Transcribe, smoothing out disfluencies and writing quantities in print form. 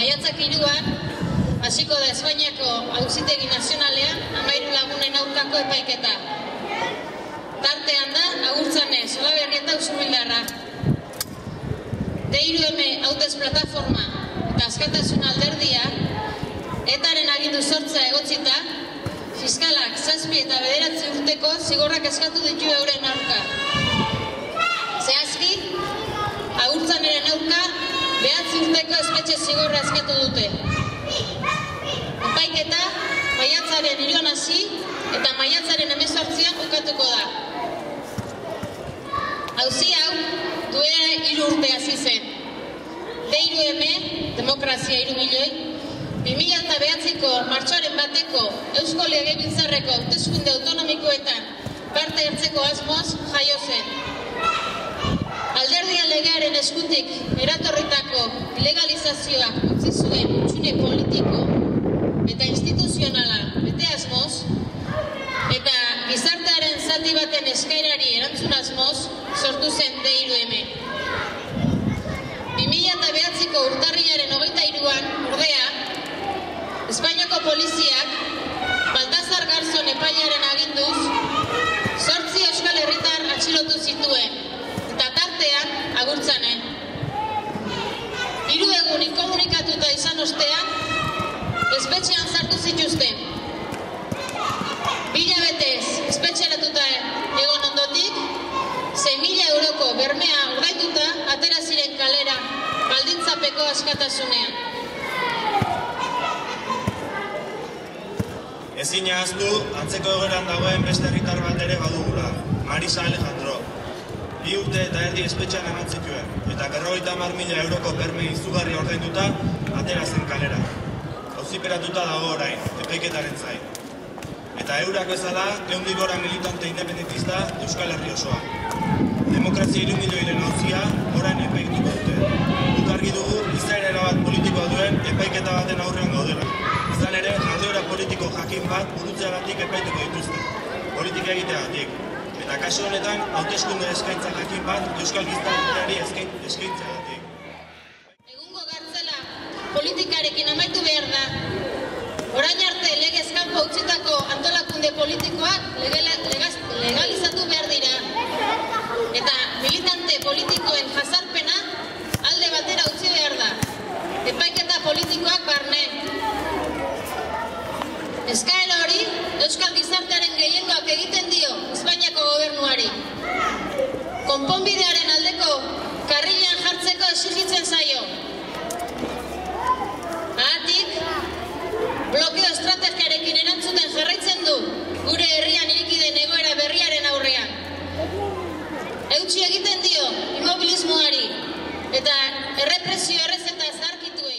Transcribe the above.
maiatzak 3an, hasiko da Espainiako Auzitegi Nazionalean 13 lagunen aurkako epaiketa. Tartean da, Agurtzane, Solaberrieta Usurbildarra. D3M Hautez Plataforma eta Askatasun Alderdia, ETAren agindu sortzea egotzita, fiskalak 7 eta 9 urteko zigorrak eskatu ditu euren aurka. Zehazki, Agurtzaneren aurka 9 urteko espetxe zigorra eskatu dute. Epaiketa, maiatzaren 3an hasi eta maiatzaren 18an bukatuko da. Auzi hau, duela 3 urte hasi zen. D3M, Demokrazia 3 milioi, 2009ko martxoaren 1eko Eusko Legebiltzarreko hauteskunde autonomikoetan parte hartzeko asmoz jaio zen. Alderdia legearen eskutik eratorritako legalizazioak utzi zuen hutsune politiko eta instituzionala bete asmoz, eta gizartearen zati baten eskaerari erantzun asmoz sortu zen D3M. 2009ko urtarrilaren 23an, ordea, Espainiako poliziak Baltasar Garzon epailearen aginduz 8 euskal herritar atxilotu zituen, eta tartean Agurtzane. 3 egun inkomunikatuta izan ostean, espetxean sartu zituzten. 2 hilabetez espetxeratuta egon ondotik, 6.000 euroko bermea ordainduta atera ziren kalera baldintzapeko askatasunean. Ezin ahaztu, antzeko egoeran dagoen beste herritar bat ere badugula, Marisa Alejandro. 2 urte eta erdi espetxean eman zituen, eta 50.000 euroko berme izugarri ordainduta atera zen kalera. Auziperatuta dago orain, epaiketaren zain. Eta eurak bezala, 100 gora militante independentista Euskal Herri osoa. Demokrazia 3 milioiren auzia orain epaituko dute. Guk argi dugu, izaera erabat politikoa duen epaiketa baten aurrean gaudela. Izan ere, jarduera politiko jakin bat burutzeagatik epaituko dituzte, politika egiteagatik. Eta kasu honetan, hauteskunde eskaintza jakin bat euskal gizarteari eskaintzeagatik. Egungo gartzela politikarekin amaitu behar da. Orain arte legez kanpo utzitako antolakunde politikoak legalizatu behar dira. Eta militante politikoen jazarpena alde batera utzi behar da. Epaiketa politikoak barne. Eskaera hori, euskal gizartearen gehiengoak egiten dio Espainiako gobernuari. Konponbidearen aldeko karrilean jartzeko exigitzen zaio. Haatik, blokeo estrategiarekin erantzuten jarraitzen du gure herrian ireki den egoera berriaren aurrean. Eutsi egiten dio immobilismoari eta errepresio errezeta zarkituei.